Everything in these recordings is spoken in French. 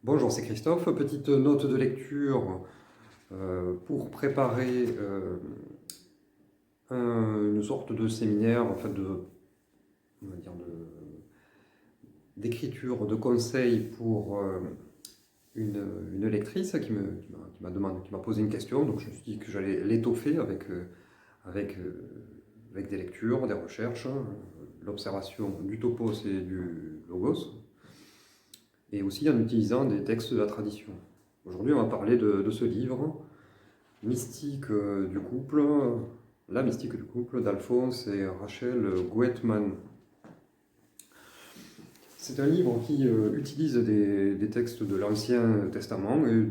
Bonjour, c'est Christophe. Petite note de lecture pour préparer une sorte de séminaire, en fait, on va dire d'écriture, de conseils pour une lectrice qui m'a posé une question. Donc je me suis dit que j'allais l'étoffer avec des lectures, des recherches, l'observation du topos et du logos, et aussi en utilisant des textes de la tradition. Aujourd'hui, on va parler de ce livre, Mystique du couple, La mystique du couple d'Alphonse et Rachel Guettmann. C'est un livre qui utilise des textes de l'Ancien Testament et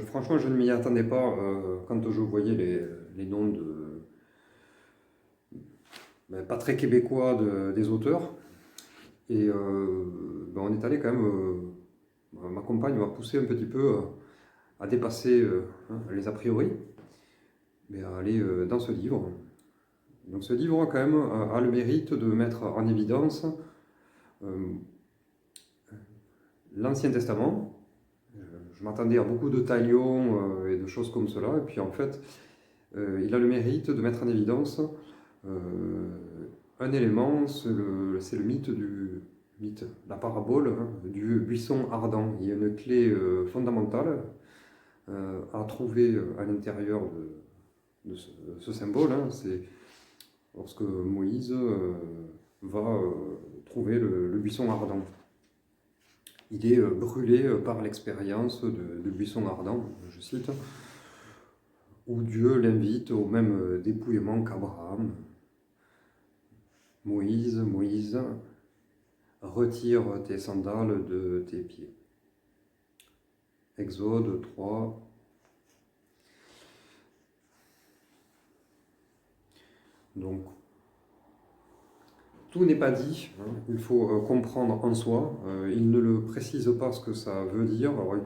franchement, je ne m'y attendais pas quand je voyais les noms pas très québécois des auteurs. Et on est allé quand même, ma compagne m'a poussé un petit peu à dépasser les a priori, mais à aller dans ce livre. Donc ce livre quand même a le mérite de mettre en évidence l'Ancien Testament. Je m'attendais à beaucoup de talions et de choses comme cela, et puis en fait il a le mérite de mettre en évidence un élément, c'est le mythe, la parabole du buisson ardent. Il y a une clé fondamentale à trouver à l'intérieur de ce symbole. C'est lorsque Moïse va trouver le buisson ardent. Il est brûlé par l'expérience de buisson ardent, je cite, où Dieu l'invite au même dépouillement qu'Abraham. Moïse, Moïse, retire tes sandales de tes pieds. Exode 3. Donc, tout n'est pas dit, il faut comprendre en soi. Il ne le précise pas ce que ça veut dire. Alors,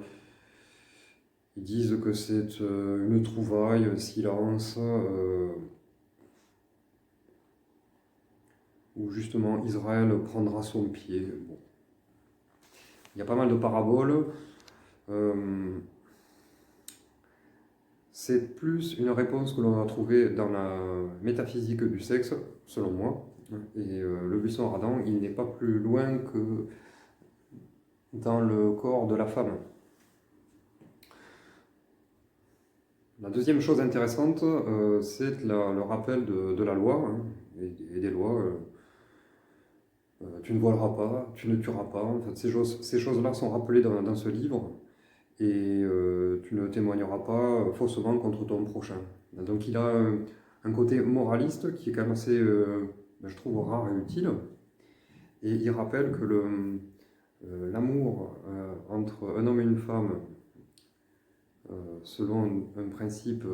ils disent que c'est une trouvaille, un silence, où justement Israël prendra son pied. Bon. Il y a pas mal de paraboles. C'est plus une réponse que l'on a trouvée dans la métaphysique du sexe, selon moi. Et le buisson ardent, il n'est pas plus loin que dans le corps de la femme. La deuxième chose intéressante, c'est le rappel de la loi et des lois. Tu ne voleras pas, tu ne tueras pas. En fait, ces choses-là sont rappelées dans ce livre. Et tu ne témoigneras pas faussement contre ton prochain. Donc il a un côté moraliste qui est quand même assez, je trouve, rare et utile. Et il rappelle que l'amour entre un homme et une femme, selon un principe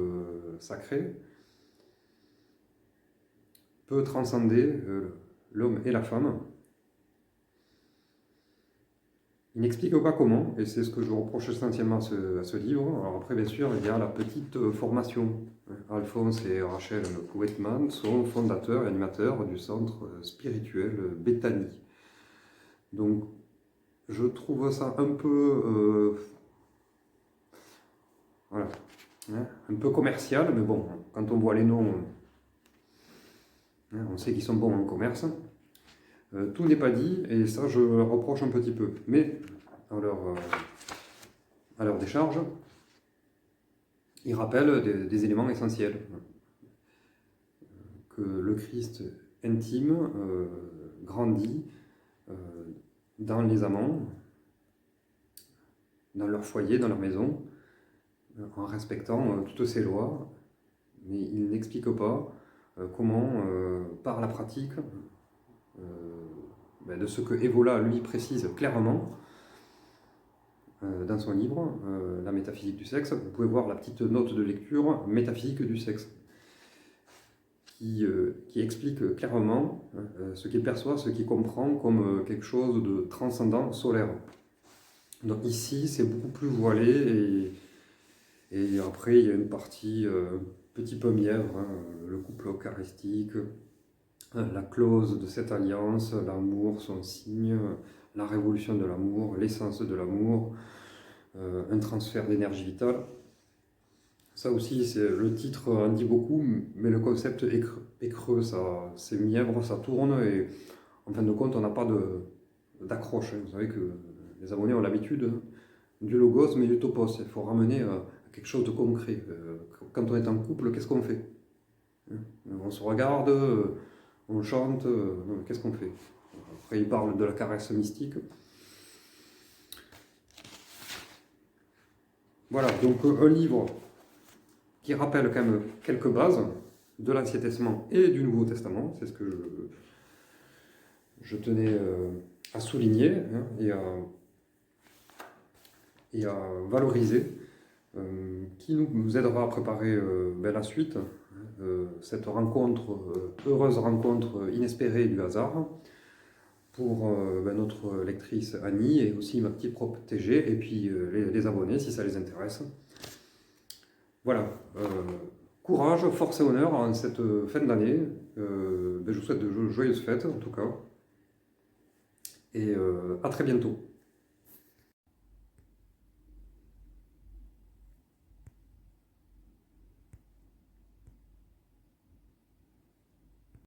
sacré, peut transcender l'homme et la femme. Il n'explique pas comment, et c'est ce que je reproche essentiellement à ce livre. Alors après, bien sûr, il y a la petite formation. Alphonse et Rachel Guettmann sont fondateurs et animateurs du centre spirituel Bethany. Donc, je trouve ça un peu, voilà, un peu commercial, mais bon, quand on voit les noms, on sait qu'ils sont bons en commerce. Tout n'est pas dit, et ça, je le reproche un petit peu. Mais à leur décharge, ils rappellent des éléments essentiels. Que le Christ intime grandit dans les amants, dans leur foyer, dans leur maison, en respectant toutes ces lois, mais il n'explique pas comment, par la pratique, de ce que Evola lui précise clairement dans son livre, La métaphysique du sexe. Vous pouvez voir la petite note de lecture, Métaphysique du sexe, qui explique clairement ce qu'il perçoit, ce qu'il comprend comme quelque chose de transcendant, solaire. Donc ici, c'est beaucoup plus voilé, et après, il y a une partie petit peu mièvre, le couple eucharistique, la clause de cette alliance, l'amour, son signe, la révolution de l'amour, l'essence de l'amour, un transfert d'énergie vitale. Ça aussi, le titre en dit beaucoup, mais le concept est creux, c'est mièvre, ça tourne, et en fin de compte, on n'a pas d'accroche. Vous savez que les abonnés ont l'habitude du logos, mais du topos. Il faut ramener à quelque chose de concret. Quand on est en couple, qu'est-ce qu'on fait? On se regarde, on chante, qu'est-ce qu'on fait? Après, il parle de la caresse mystique. Voilà, donc un livre qui rappelle quand même quelques bases de l'Ancien Testament et du Nouveau Testament. C'est ce que je tenais à souligner, hein, et à valoriser, qui nous aidera à préparer la suite, cette rencontre, heureuse rencontre inespérée du hasard, pour notre lectrice Annie, et aussi ma petite protégée, et puis les abonnés si ça les intéresse. Voilà, courage, force et honneur en cette fin d'année. Je vous souhaite de joyeuses fêtes en tout cas, et à très bientôt.